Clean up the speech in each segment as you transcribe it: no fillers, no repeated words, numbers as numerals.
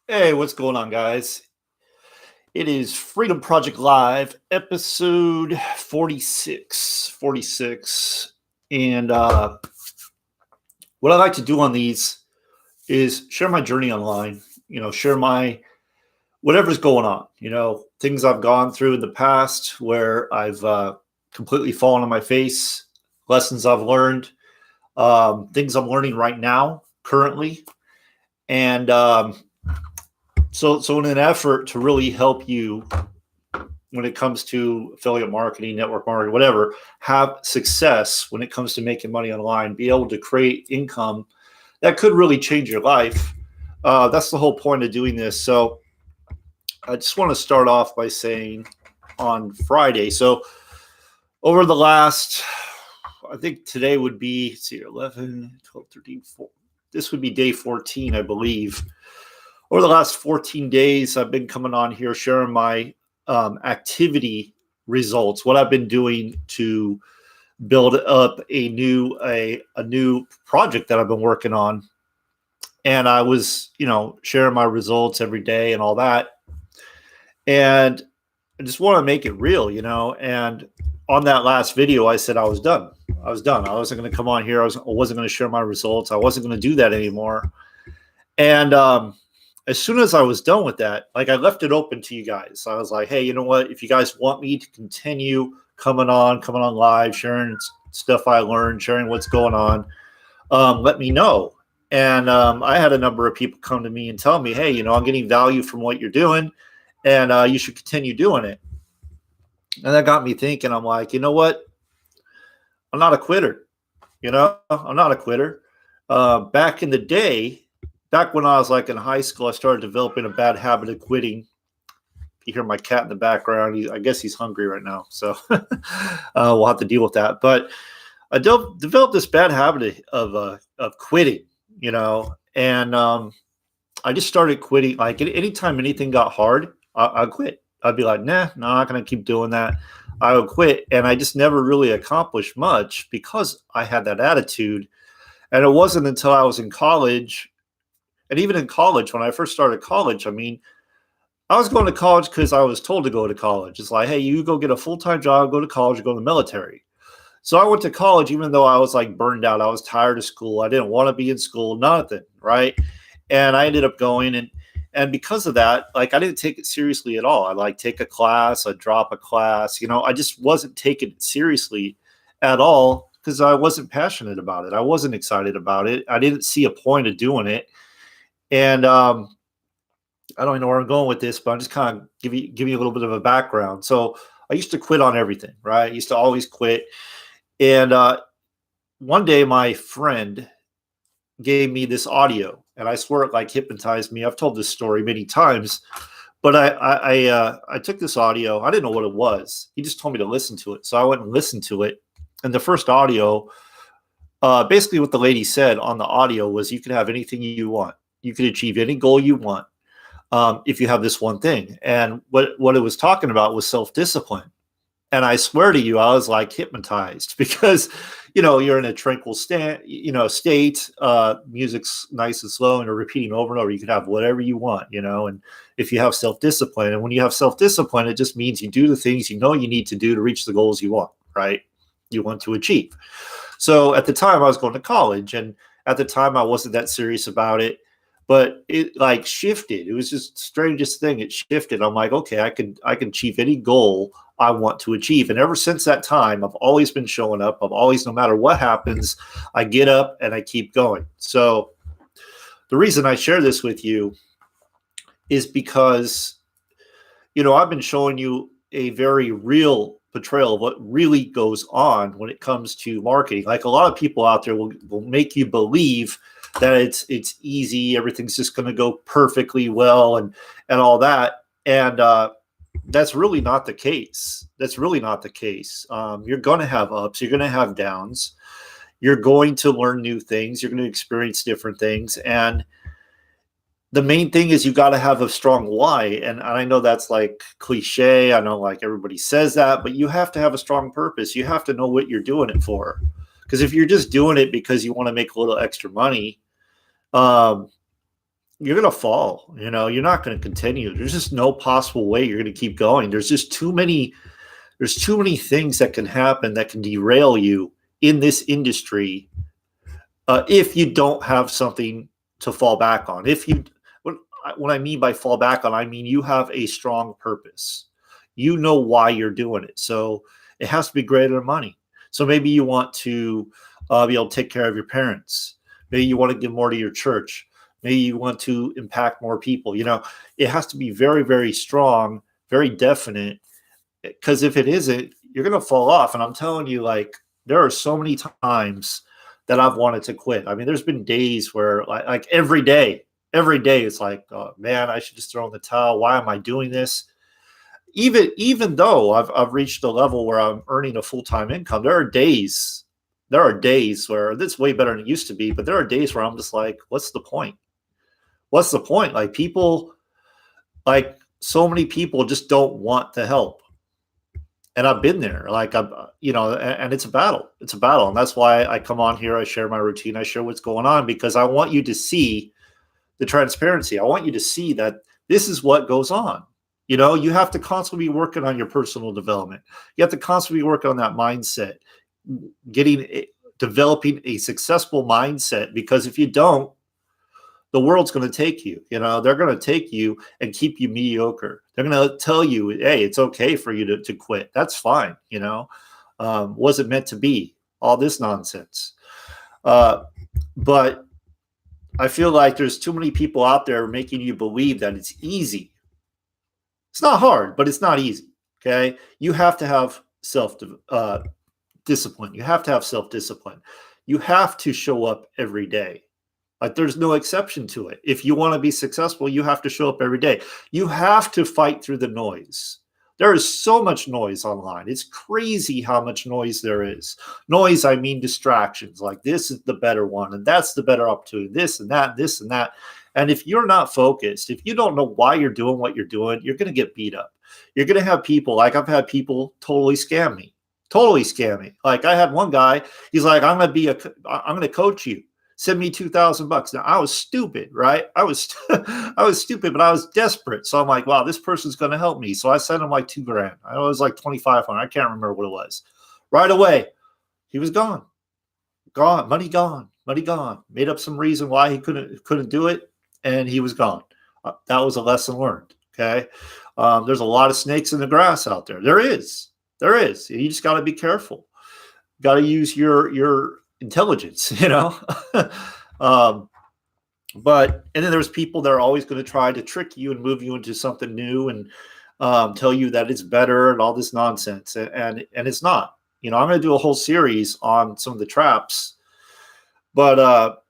Hey, what's going on, guys? It is Freedom Project Live, episode 46. 46. And what I like to do on these is share my journey online, share my whatever's going on, things I've gone through in the past where I've completely fallen on my face, lessons I've learned, things I'm learning right now, currently. And so in an effort to really help you when it comes to affiliate marketing, network marketing, whatever, have success when it comes to making money online, be able to create income that could really change your life. That's the whole point of doing this. So I just want to start off by saying on Friday. So over the last, I think today would be, let's see, 11, 12, 13, 4. This would be day 14, I believe. Over the last 14 days, I've been coming on here sharing my activity results, what I've been doing to build up a new project that I've been working on. And I was, sharing my results every day and all that. And I just want to make it real, and on that last video, I said I was done. I wasn't going to come on here. I wasn't going to share my results. I wasn't going to do that anymore. And as soon as I was done with that, like, I left it open to you guys. I was like, hey, you know what? If you guys want me to continue coming on live, sharing stuff I learned, sharing what's going on, let me know. And I had a number of people come to me and tell me, hey, I'm getting value from what you're doing, and you should continue doing it. And that got me thinking. I'm like, you know what? I'm not a quitter. I'm not a quitter. Back in the day, back when I was like in high school, I started developing a bad habit of quitting. You hear my cat in the background. I guess he's hungry right now. So we'll have to deal with that. But I developed this bad habit of quitting, and I just started quitting. Like, anytime anything got hard, I'd quit. I'd be like, nah, no, I'm not going to keep doing that. I would quit. And I just never really accomplished much because I had that attitude. And it wasn't until I was in college. And even in college, when I first started college, I mean, I was going to college because I was told to go to college. It's like, hey, you go get a full-time job, go to college, go to the military. So I went to college, even though I was like burned out. I was tired of school. I didn't want to be in school, nothing, right? And I ended up going, and because of that, like, I didn't take it seriously at all. I'd like take a class, I'd drop a class. I just wasn't taking it seriously at all because I wasn't passionate about it. I wasn't excited about it. I didn't see a point of doing it. And I don't even know where I'm going with this, but I'm just kind of give you a little bit of a background. So I used to quit on everything, right? I used to always quit. And one day my friend gave me this audio, and I swear it like hypnotized me. I've told this story many times, but I took this audio. I didn't know what it was. He just told me to listen to it. So I went and listened to it. And the first audio, basically what the lady said on the audio was, you can have anything you want. You can achieve any goal you want if you have this one thing. And what it was talking about was self-discipline. And I swear to you, I was like hypnotized because, you're in a tranquil state, music's nice and slow and you're repeating over and over. You can have whatever you want, and if you have self-discipline, and when you have self-discipline, it just means you do the things you need to do to reach the goals you want, right? You want to achieve. So at the time I was going to college, and at the time I wasn't that serious about it, but it like shifted. It was just the strangest thing. It shifted. I'm like, okay, I can achieve any goal I want to achieve. And ever since that time, I've always been showing up. I've always, no matter what happens, I get up and I keep going. So the reason I share this with you is because, I've been showing you a very real portrayal of what really goes on when it comes to marketing. Like, a lot of people out there will make you believe that it's easy, everything's just going to go perfectly well, and all that. And that's really not the case. That's really not the case. You're going to have ups, you're going to have downs, you're going to learn new things, you're going to experience different things. And the main thing is you got to have a strong why. And I know that's like cliche. I know like everybody says that, but you have to have a strong purpose. You have to know what you're doing it for. Because if you're just doing it because you want to make a little extra money, you're going to fall. You're not going to continue. There's just no possible way you're going to keep going. There's too many things that can happen that can derail you in this industry if you don't have something to fall back on. What I mean by fall back on, I mean you have a strong purpose. You know why you're doing it. So it has to be greater than money. So maybe you want to be able to take care of your parents. Maybe you want to give more to your church. Maybe you want to impact more people. It has to be very, very strong, very definite, because if it isn't, you're going to fall off. And I'm telling you, like, there are so many times that I've wanted to quit. I mean, there's been days where like every day it's like, oh, man, I should just throw in the towel. Why am I doing this? Even though I've reached a level where I'm earning a full-time income, there are days where that's way better than it used to be, but there are days where I'm just like, what's the point? What's the point? Like, people, like, so many people just don't want to help. And I've been there, like, and it's a battle. It's a battle. And that's why I come on here. I share my routine. I share what's going on, because I want you to see the transparency. I want you to see that this is what goes on. You have to constantly be working on your personal development. You have to constantly be working on that mindset, developing a successful mindset, because if you don't, the world's going to take you. They're going to take you and keep you mediocre. They're going to tell you, hey, it's okay for you to quit. That's fine. Wasn't meant to be, all this nonsense. But I feel like there's too many people out there making you believe that it's easy. It's not hard, but it's not easy. Okay. You have to have discipline. You have to have self-discipline. You have to show up every day. Like, there's no exception to it. If you want to be successful, you have to show up every day. You have to fight through the noise. There is so much noise online. It's crazy how much noise there is. Noise, I mean distractions. Like, this is the better one, and that's the better opportunity. This and that, this and that. And if you're not focused, if you don't know why you're doing what you're doing, you're going to get beat up. You're going to have people, like, I've had people totally scam me. Like, I had one guy, he's like, I'm going to coach you. Send me $2,000. Now, I was stupid, right? I was stupid, but I was desperate. So I'm like, wow, this person's going to help me. So I sent him like $2,000. I know it was like 2,500. I can't remember what it was. Right away, he was gone. Money gone. Made up some reason why he couldn't do it, and he was gone. That was a lesson learned. Okay, there's a lot of snakes in the grass out there. There is. You just got to be careful. Got to use your intelligence, but then there's people that are always going to try to trick you and move you into something new and tell you that it's better and all this nonsense, and it's not. I'm going to do a whole series on some of the traps, but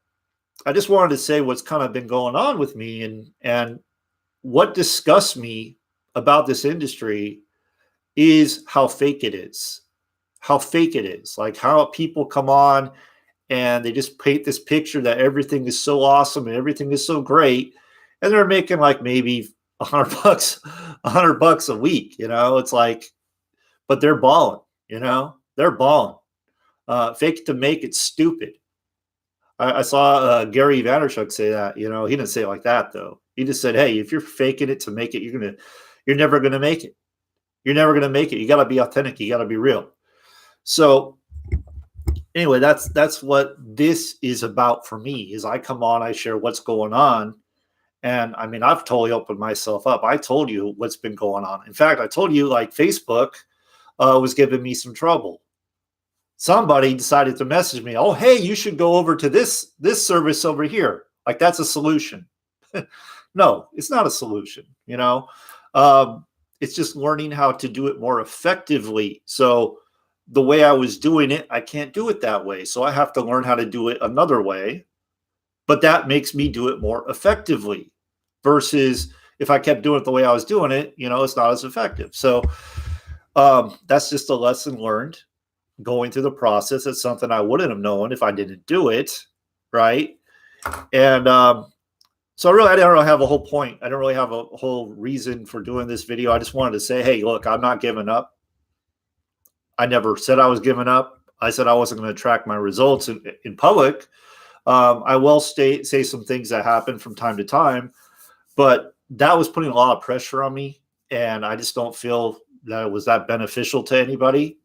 I just wanted to say what's kind of been going on with me, and what disgusts me about this industry is how fake it is. Like, how people come on and they just paint this picture that everything is so awesome and everything is so great, and they're making like maybe $100 a week. It's like, but they're balling. They're balling. Fake to make it stupid. I saw Gary Vaynerchuk say that. He didn't say it like that though. He just said, hey, if you're faking it to make it, you're never gonna make it. You're never gonna make it. You got to be authentic. You got to be real. So anyway, that's what this is about for me. Is I come on, I share what's going on, and I mean, I've totally opened myself up. I told you what's been going on. In fact, I told you, like, Facebook was giving me some trouble. Somebody decided to message me, oh, hey, you should go over to this service over here. Like, that's a solution. No, it's not a solution. It's just learning how to do it more effectively. So the way I was doing it, I can't do it that way. So I have to learn how to do it another way. But that makes me do it more effectively, versus if I kept doing it the way I was doing it, it's not as effective. So that's just a lesson learned going through the process. It's something I wouldn't have known if I didn't do it. Right. And so I don't really have a whole point. I don't really have a whole reason for doing this video. I just wanted to say, hey, look, I'm not giving up. I never said I was giving up. I said I wasn't going to track my results in public. I will say some things that happen from time to time, but that was putting a lot of pressure on me, and I just don't feel that it was that beneficial to anybody.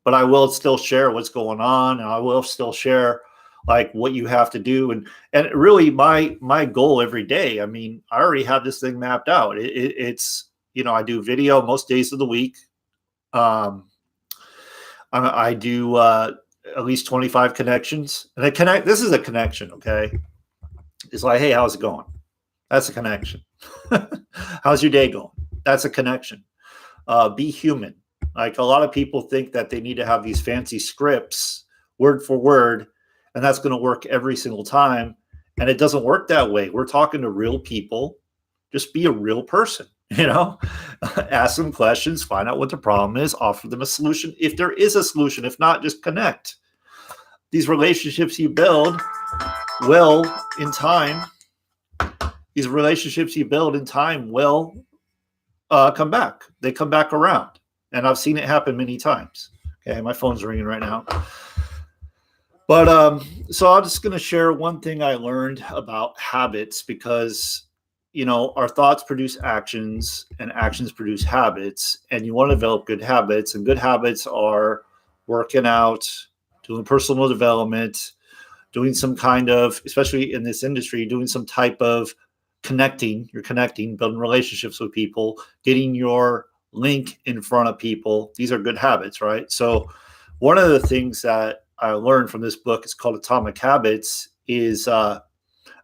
But I will still share what's going on, and I will still share like what you have to do, and really my goal every day. I mean, I already have this thing mapped out. It's I do video most days of the week. Um, I do at least 25 connections, and I connect. This is a connection, okay? It's like, hey, how's it going? That's a connection. How's your day going? That's a connection. Be human. Like a lot of people think that they need to have these fancy scripts, word for word, and that's going to work every single time. And it doesn't work that way. We're talking to real people. Just be a real person, ask them questions, find out what the problem is, offer them a solution. If there is a solution, if not, just connect. These relationships you build will in time, will come back. They come back around. And I've seen it happen many times. Okay, my phone's ringing right now. But so I'm just going to share one thing I learned about habits, because our thoughts produce actions, and actions produce habits, and you want to develop good habits. And good habits are working out, doing personal development, doing some kind of, especially in this industry, doing some type of connecting. You're connecting, building relationships with people, getting your link in front of people. These are good habits, right? So one of the things that I learned from this book, it's called Atomic Habits, is a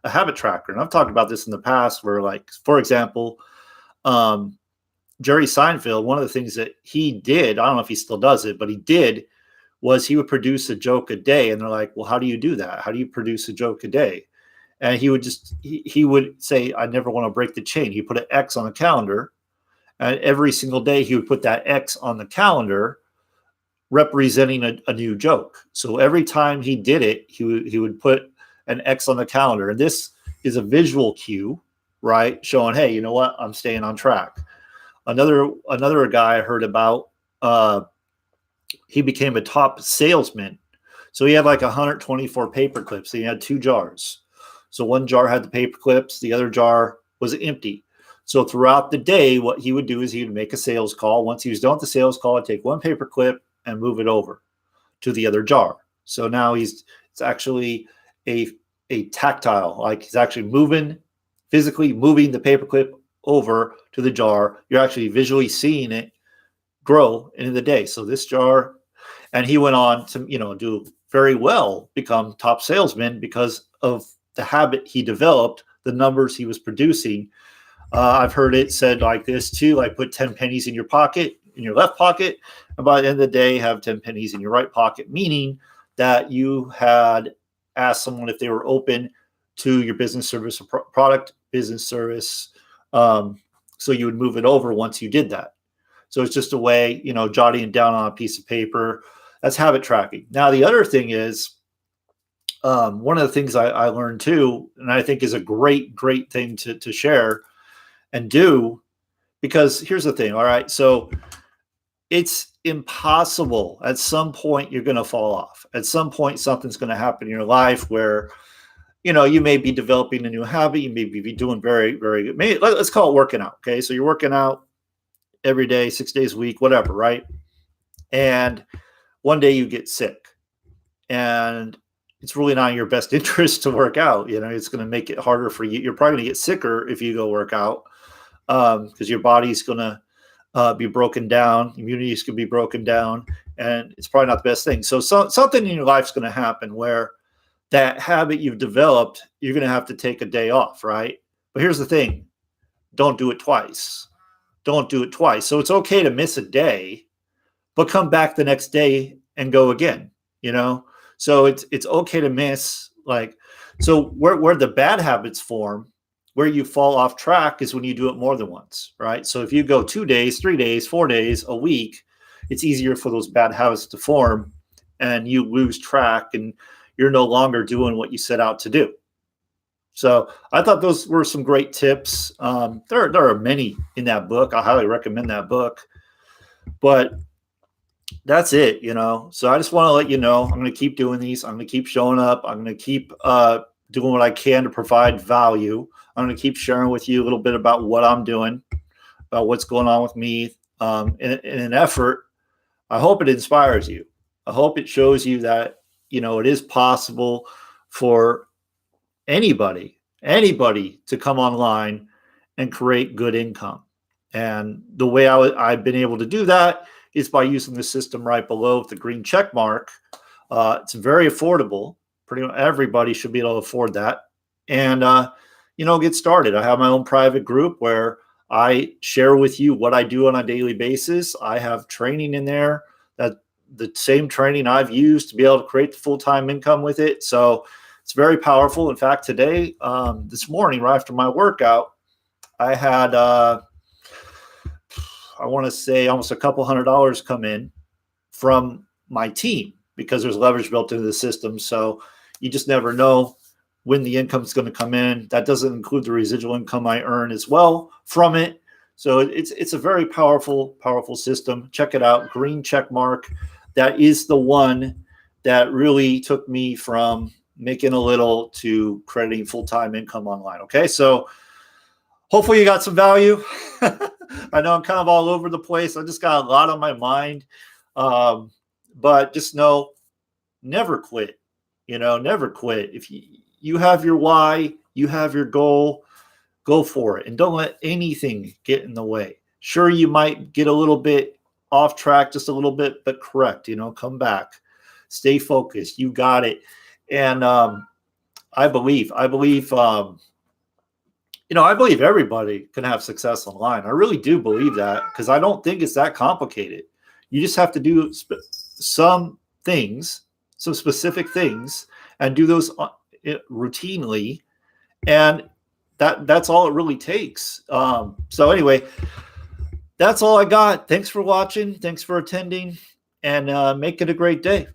habit tracker. And I've talked about this in the past where, like, for example, Jerry Seinfeld, one of the things that he did, I don't know if he still does it, but he did, was he would produce a joke a day. And they're like, well, how do you do that? How do you produce a joke a day? And he would say, I never want to break the chain. He put an X on the calendar. And every single day he would put that X on the calendar, representing a new joke. So every time he did it, he would put an X on the calendar. And this is a visual cue, right? Showing, hey, you know what? I'm staying on track. Another guy I heard about, he became a top salesman. So he had like 124 paper clips. He had 2 jars. So one jar had the paper clips, the other jar was empty. So throughout the day, what he would do is he would make a sales call. Once he was done with the sales call, I'd take one paper clip and move it over to the other jar. So now it's actually a tactile, like he's actually physically moving the paper clip over to the jar. You're actually visually seeing it grow in the day. So this jar, and he went on to, do very well, become top salesman because of the habit he developed, the numbers he was producing. I've heard it said like this too, like put 10 pennies in your pocket, in your left pocket, and by the end of the day, have 10 pennies in your right pocket, meaning that you had asked someone if they were open to your business, service, or product, business, service. So you would move it over once you did that. So it's just a way, jotting it down on a piece of paper. That's habit tracking. Now, the other thing is, one of the things I learned too, and I think is a great thing to share and do, because here's the thing. All right. So it's impossible. At some point, you're going to fall off. At some point, something's going to happen in your life where, you may be developing a new habit. You may be doing very, very good. Maybe let's call it working out. Okay. So you're working out every day, 6 days a week, whatever. Right. And one day you get sick, and it's really not in your best interest to work out. It's going to make it harder for you. You're probably going to get sicker if you go work out, because your body's going to be broken down. Immunity is going to be broken down, and it's probably not the best thing. So something in your life is going to happen where that habit you've developed, you're going to have to take a day off, right? But here's the thing. Don't do it twice. Don't do it twice. So it's okay to miss a day, but come back the next day and go again, So it's okay to miss, so where the bad habits form, where you fall off track, is when you do it more than once, right? So if you go 2 days, 3 days, 4 days, a week, it's easier for those bad habits to form, and you lose track, and you're no longer doing what you set out to do. So I thought those were some great tips. There are many in that book. I highly recommend that book. But that's it, So I just want to let you know I'm going to keep doing these. I'm going to keep showing up. I'm going to keep doing what I can to provide value. I'm going to keep sharing with you a little bit about what I'm doing, about what's going on with me, in an effort. I hope it inspires you. I hope it shows you that it is possible for anybody to come online and create good income. And the way I've been able to do that is by using the system right below with the green check mark. It's very affordable. Pretty much everybody should be able to afford that. And, get started. I have my own private group where I share with you what I do on a daily basis. I have training in there, that the same training I've used to be able to create the full-time income with it. So it's very powerful. In fact, today, this morning, right after my workout, I had, I want to say almost a couple $100 come in from my team because there's leverage built into the system. So you just never know when the income is going to come in. That doesn't include the residual income I earn as well from it. So it's a very powerful system. Check it out. Green check mark. That is the one that really took me from making a little to crediting full-time income online. Okay. So hopefully you got some value. I know I'm kind of all over the place. I just got a lot on my mind. But just know, never quit. Never quit. If you have your why, you have your goal, go for it. And don't let anything get in the way. Sure, you might get a little bit off track, just a little bit, but correct, come back. Stay focused. You got it. And I believe everybody can have success online. I really do believe that, because I don't think it's that complicated. You just have to do some specific things, and do those routinely. And that's all it really takes. So anyway, that's all I got. Thanks for watching. Thanks for attending, and make it a great day.